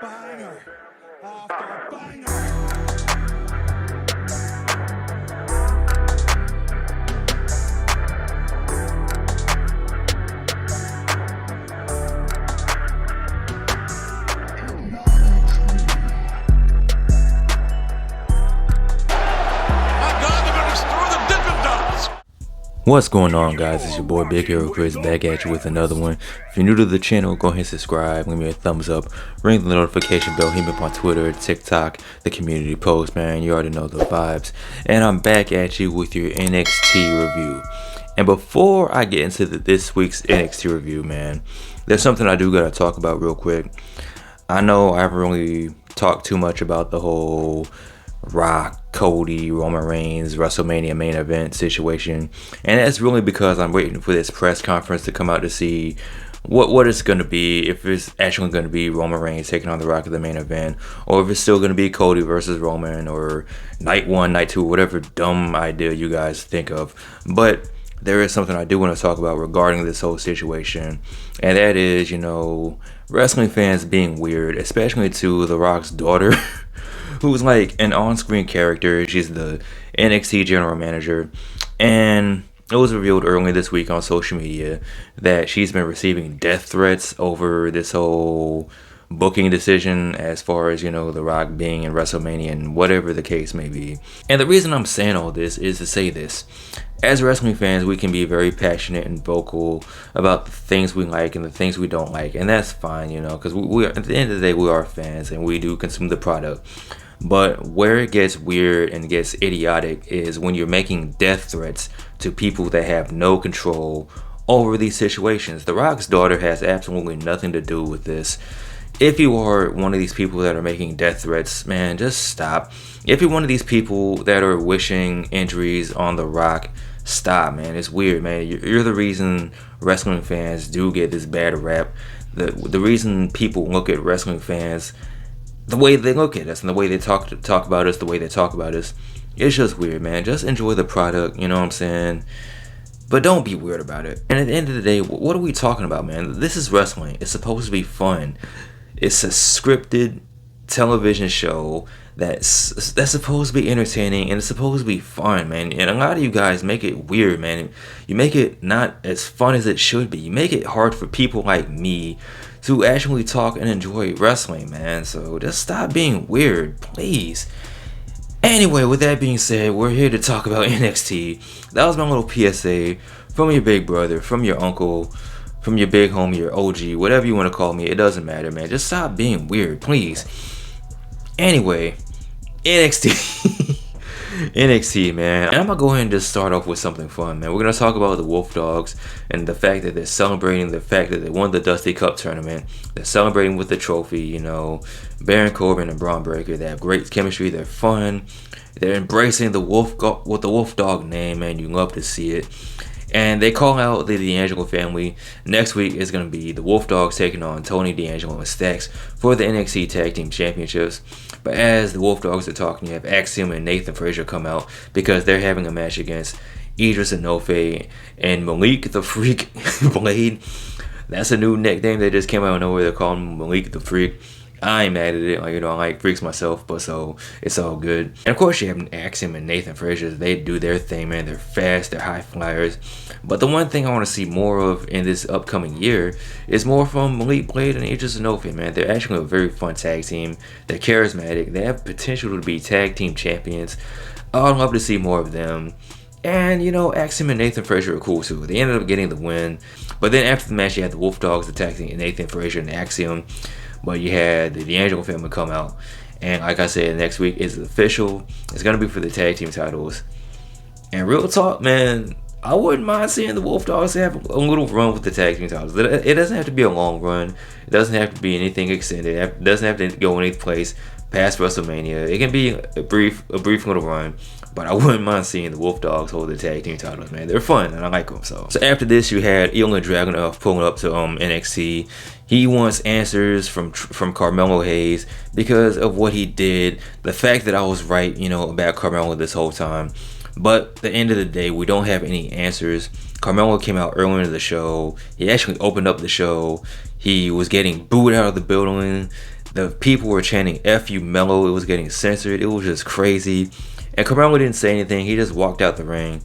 Banger after banger. What's going on, guys? It's your boy Big Hero Chris back at you with another one. If you're new to the channel, go ahead and subscribe, give me a thumbs up, ring the notification bell, hit me up on Twitter, TikTok, the community post, man. You already know the vibes. And I'm back at you with your NXT review. And before I get into this week's NXT review, man, there's something I do gotta talk about real quick. I know I haven't really talked too much about the whole Rock, Cody, Roman Reigns, WrestleMania main event situation, and that's really because I'm waiting for this press conference to come out to see what it's going to be, if it's actually going to be Roman Reigns taking on The Rock at the main event, or if it's still going to be Cody versus Roman, or night 1, night 2, whatever dumb idea you guys think of. But there is something I do want to talk about regarding this whole situation, and that is, wrestling fans being weird, especially to The Rock's daughter, who's like an on-screen character. She's the NXT general manager, and it was revealed earlier this week on social media that she's been receiving death threats over this whole booking decision as far as, The Rock being in WrestleMania and whatever the case may be. And the reason I'm saying all this is to say this. As wrestling fans, we can be very passionate and vocal about the things we like and the things we don't like, and that's fine, because we at the end of the day, we are fans and we do consume the product. But where it gets weird and gets idiotic is when you're making death threats to people that have no control over these situations. The Rock's daughter has absolutely nothing to do with this. If you are one of these people that are making death threats, man, just stop. If you're one of these people that are wishing injuries on The Rock, stop, man. It's weird, man. You're the reason wrestling fans do get this bad rap. The reason people look at wrestling fans the way they look at us and the way they talk about us, the way they talk about us, it's just weird, man. Just enjoy the product, you know what I'm saying? But don't be weird about it. And at the end of the day, what are we talking about, man? This is wrestling. It's supposed to be fun. It's a scripted television show that's supposed to be entertaining, and it's supposed to be fun, man. And a lot of you guys make it weird, man. You make it not as fun as it should be. You make it hard for people like me to actually talk and enjoy wrestling, man. So just stop being weird, please. Anyway, with that being said, we're here to talk about NXT. That was my little PSA from your big brother, from your uncle, from your big homie, your OG, whatever you want to call me. It doesn't matter, man. Just stop being weird, please. Anyway, NXT. NXT, man. And I'm gonna go ahead and just start off with something fun, man. We're gonna talk about the Wolf Dogs and the fact that they're celebrating the fact that they won the Dusty Cup tournament. They're celebrating with the trophy, Baron Corbin and Braun Breaker. They have great chemistry. They're fun. They're embracing the Wolf Dog name, man. You love to see it. And they call out the D'Angelo family. Next week is going to be the Wolf Dogs taking on Tony D'Angelo and Stacks for the NXT Tag Team Championships. But as the Wolf Dogs are talking, you have Axiom and Nathan Frazier come out because they're having a match against Idris Enofe and Malik the Freak Blade. That's a new nickname that just came out of nowhere. They're calling him Malik the Freak. I ain't mad at it. I like freaks myself, but so it's all good. And of course, you have Axiom and Nathan Frazier. They do their thing, man. They're fast. They're high flyers. But the one thing I want to see more of in this upcoming year is more from Malik Blade and Idris Enofe, man. They're actually a very fun tag team. They're charismatic. They have potential to be tag team champions. I'd love to see more of them. And, Axiom and Nathan Frazier are cool, too. They ended up getting the win. But then after the match, you had the Wolf Dogs attacking Nathan Frazier and Axiom. But you had the D'Angelo family come out. And like I said, next week is official. It's going to be for the tag team titles. And real talk, man, I wouldn't mind seeing the Wolf Dogs have a little run with the tag team titles. It doesn't have to be a long run. It doesn't have to be anything extended. It doesn't have to go any place past WrestleMania. It can be a brief little run. But I wouldn't mind seeing the Wolf Dogs hold the tag team titles, man. They're fun, and I like them. So after this, you had Ilja Dragunov pulling up to NXT. He wants answers from Carmelo Hayes because of what he did. The fact that I was right, about Carmelo this whole time. But at the end of the day, we don't have any answers. Carmelo came out earlier in the show. He actually opened up the show. He was getting booed out of the building. The people were chanting "F you, Melo." It was getting censored. It was just crazy. And Carmelo didn't say anything. He just walked out the ring.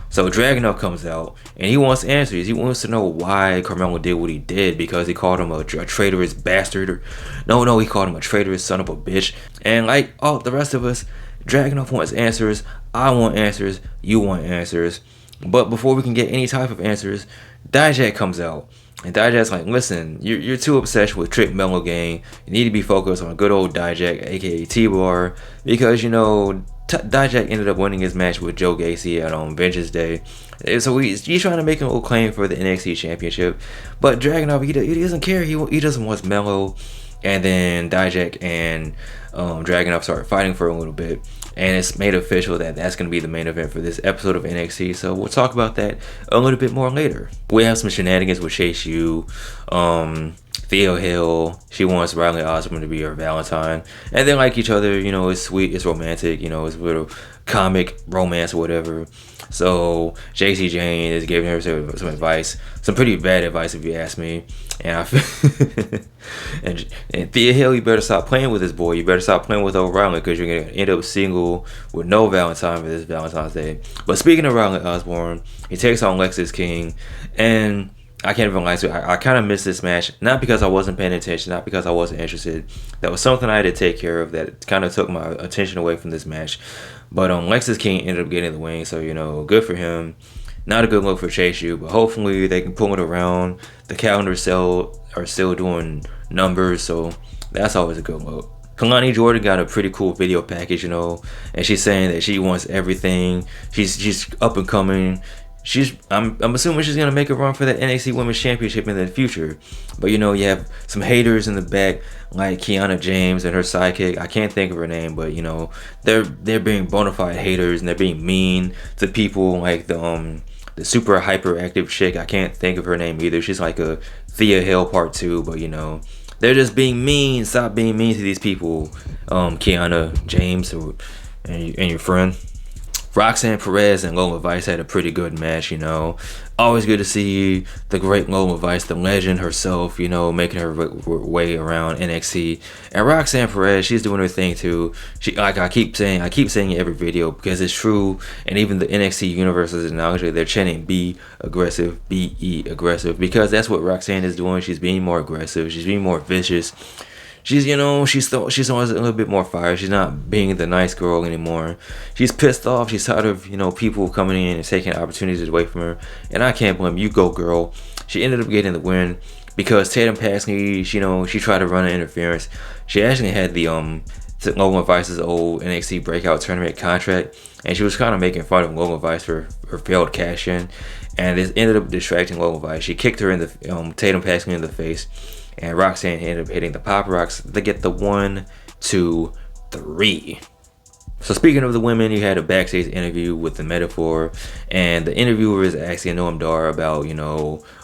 So Dragunov comes out and he wants answers. He wants to know why Carmelo did what he did, because he called him a traitorous bastard. No, he called him a traitorous son of a bitch. And like all the rest of us, Dragunov wants answers. I want answers. You want answers. But before we can get any type of answers, Dijak comes out. And Dijak's like, listen, you're too obsessed with Trick Mellow Gang. You need to be focused on good old Dijak, aka T-Bar, because Dijak ended up winning his match with Joe Gacy at Vengeance Day. So he's trying to make a little claim for the NXT Championship. But Dragunov, he doesn't care. He doesn't want Melo. And then Dijak and Dragunov start fighting for a little bit. And it's made official that that's going to be the main event for this episode of NXT. So we'll talk about that a little bit more later. We have some shenanigans with Chase U. Theo Hill, she wants Riley Osborne to be her Valentine. And they like each other, it's sweet, it's romantic, it's a little comic romance or whatever. So JC Jane is giving her some advice, some pretty bad advice if you ask me. And I feel and Thea Hill, you better stop playing with this boy. You better stop playing with O'Reilly, because you're gonna end up single with no Valentine for this Valentine's Day. But speaking of Riley Osborne, he takes on Lexis King, and I can't even lie to you, I kind of missed this match, not because I wasn't paying attention, not because I wasn't interested. That was something I had to take care of that kind of took my attention away from this match. But Lexis King ended up getting the win, so good for him. Not a good look for Chase U, but hopefully they can pull it around. The calendars are still doing numbers, so that's always a good look. Kalani Jordan got a pretty cool video package, and she's saying that she wants everything. She's up and coming. I'm assuming she's gonna make a run for the NXT Women's Championship in the future. But you have some haters in the back, like Kiana James and her sidekick. I can't think of her name, but they're being bona fide haters, and they're being mean to people, like the super hyperactive chick. I can't think of her name either. She's like a Thea Hill part 2, but they're just being mean. Stop being mean to these people, Kiana James and your friend. Roxanne Perez and Lola Vice had a pretty good match, Always good to see the great Lola Vice, the legend herself, making her way around NXT. And Roxanne Perez, she's doing her thing too. I keep saying it every video because it's true. And even the NXT universe is acknowledging, they're chanting "Be aggressive, be aggressive," because that's what Roxanne is doing. She's being more aggressive. She's being more vicious. She's always a little bit more fire. She's not being the nice girl anymore. She's pissed off. She's tired of, people coming in and taking opportunities away from her. And I can't blame you, go girl. She ended up getting the win because Tatum Paxley, she tried to run an interference. She actually had the Lola Vice's old NXT Breakout Tournament contract, and she was kind of making fun of Lola Vice for her failed cash in, and this ended up distracting Lola Vice. She kicked her in the Tatum Paxley in the face. And Roxanne ended up hitting the Pop Rocks to get the 1, 2, 3. So speaking of the women, you had a backstage interview with the Metaphor, and the interviewer is asking Noam Dar about,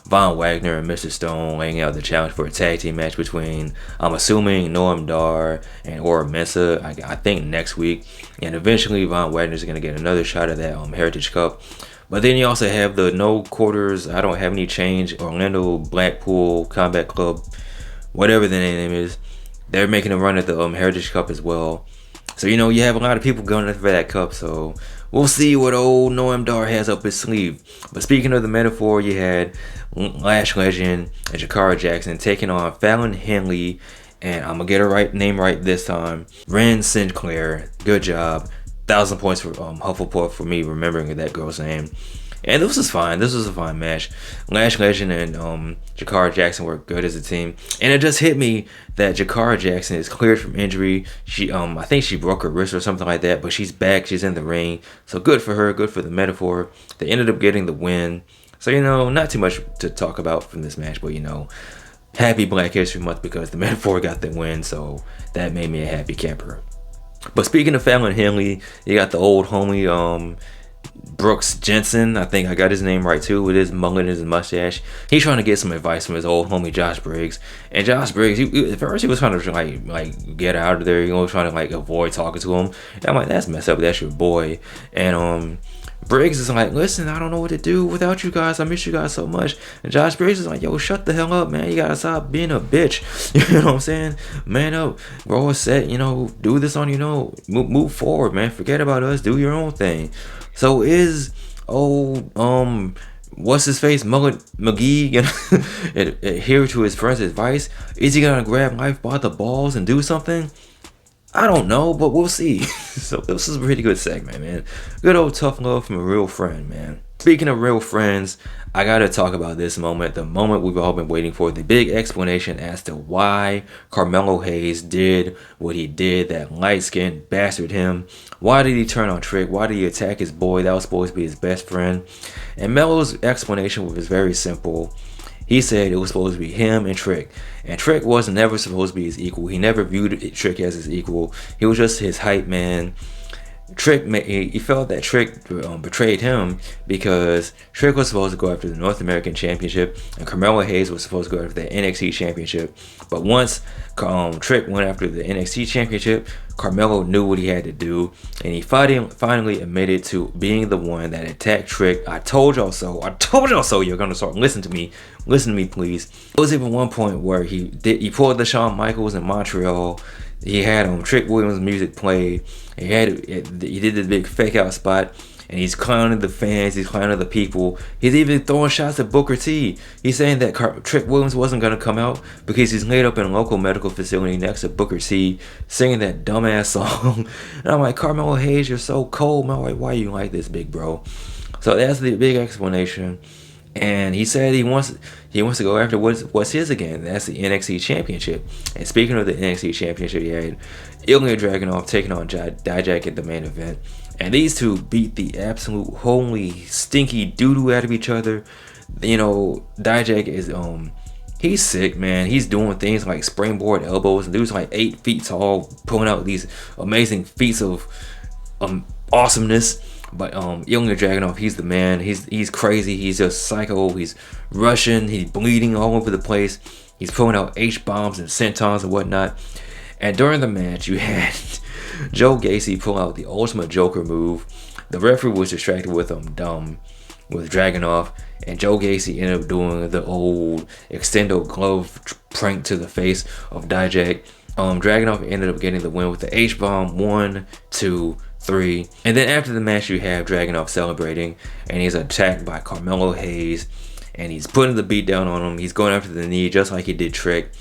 Von Wagner and Mr. Stone laying out the challenge for a tag team match between, I'm assuming, Noam Dar and Ora Mensa, I think next week. And eventually Von Wagner's going to get another shot at that Heritage Cup. But then you also have the No Quarters, I Don't Have Any Change, Orlando Blackpool Combat Club, whatever the name is. They're making a run at the Heritage Cup as well. So, you have a lot of people going for that cup. So, we'll see what old Noam Dar has up his sleeve. But speaking of the Metaphor, you had Lash Legend and Jakara Jackson taking on Fallon Henley. And I'm going to get her name right this time. Ren Sinclair. Good job. 1,000 points for Hufflepuff for me remembering that girl's name. And this was fine. This was a fine match. Lash Legend and Jakara Jackson were good as a team. And it just hit me that Jakara Jackson is cleared from injury. She I think she broke her wrist or something like that, but she's back. She's in the ring. So good for her. Good for the Metaphor. They ended up getting the win. So, not too much to talk about from this match, but, happy Black History Month because the Metaphor got the win. So that made me a happy camper. But speaking of Fallon Henley, you got the old homie, Brooks Jensen. I think I got his name right too, with his mullet and his mustache. He's trying to get some advice from his old homie Josh Briggs. And Josh Briggs, at first he was trying to like get out of there, trying to avoid talking to him. And I'm like, that's messed up. That's your boy. And Briggs is like, listen, I don't know what to do without you guys. I miss you guys so much. And Josh Briggs is like, yo, shut the hell up, man. You gotta stop being a bitch. You know what I'm saying? Man up, grow a set, you know, do this on, you know, move forward, man. Forget about us. Do your own thing. So is what's his face, McGee, gonna adhere to his friend's advice? Is he gonna grab life by the balls and do something? I don't know, but we'll see. So this is a pretty good segment, man. Good old tough love from a real friend, man. Speaking of real friends, I gotta talk about this moment, the moment we've all been waiting for, the big explanation as to why Carmelo Hayes did what he did, that light-skinned bastard him. Why did he turn on Trick? Why did he attack his boy that was supposed to be his best friend? And Melo's explanation was very simple. He said it was supposed to be him and Trick. And Trick was never supposed to be his equal. He never viewed Trick as his equal. He was just his hype man. Trick, he felt that Trick betrayed him because Trick was supposed to go after the North American Championship and Carmelo Hayes was supposed to go after the NXT Championship. But once Trick went after the NXT Championship, Carmelo knew what he had to do, and he finally admitted to being the one that attacked Trick. I told y'all so. I told y'all so. You're gonna start. Listen to me. Listen to me, please. There was even one point where he pulled the Shawn Michaels in Montreal. He had Trick Williams music played. He did this big fake out spot, and he's clowning the fans. He's clowning the people. He's even throwing shots at Booker T. He's saying that Trick Williams wasn't gonna come out because he's laid up in a local medical facility next to Booker T, singing that dumbass song. And I'm like, Carmelo Hayes, you're so cold, man. Like, why you like this, big bro? So that's the big explanation. And he said he wants to go after what's his again. That's the NXT Championship. And speaking of the NXT Championship, he had Ilja Dragunov taking on Dijak at the main event. And these two beat the absolute holy stinky doo-doo out of each other. You know, Dijak is he's sick, man. He's doing things like springboard elbows. And dude's like 8 feet tall, pulling out these amazing feats of awesomeness. But Ilja Dragunov, he's the man. He's crazy. He's just psycho. He's Russian. He's bleeding all over the place. He's pulling out H-bombs and sentons and whatnot. And during the match, you had Joe Gacy pull out the ultimate Joker move. The referee was distracted with Dragunov, and Joe Gacy ended up doing the old extendo glove prank to the face of Dijak. Dragunov ended up getting the win with the H-bomb. 1, 2, 3. And then after the match, you have Dragunov celebrating, and he's attacked by Carmelo Hayes, and he's putting the beat down on him. He's going after the knee just like he did Trick.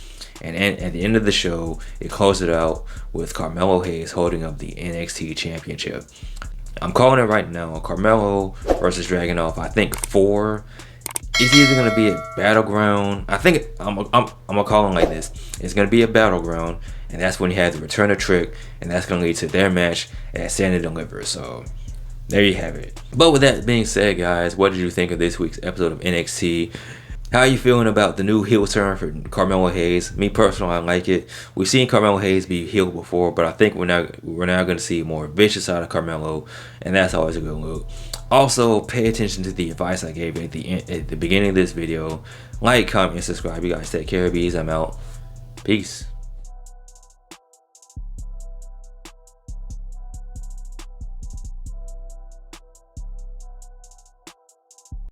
And at the end of the show, it closed it out with Carmelo Hayes holding up the NXT Championship. I'm calling it right now. Carmelo versus Dragunov. I think 4. It's either gonna be a battleground. I think I'm gonna call it like this. It's gonna be a battleground, and that's when you have the return of Trick, and that's gonna lead to their match at Stand and Deliver. So there you have it. But with that being said, guys, what did you think of this week's episode of NXT? How are you feeling about the new heel turn for Carmelo Hayes? Me personally, I like it. We've seen Carmelo Hayes be heel before, but I think we're now going to see a more vicious side of Carmelo, and that's always a good look. Also, pay attention to the advice I gave at the beginning of this video. Like, comment, and subscribe. You guys take care of bees. I'm out. Peace.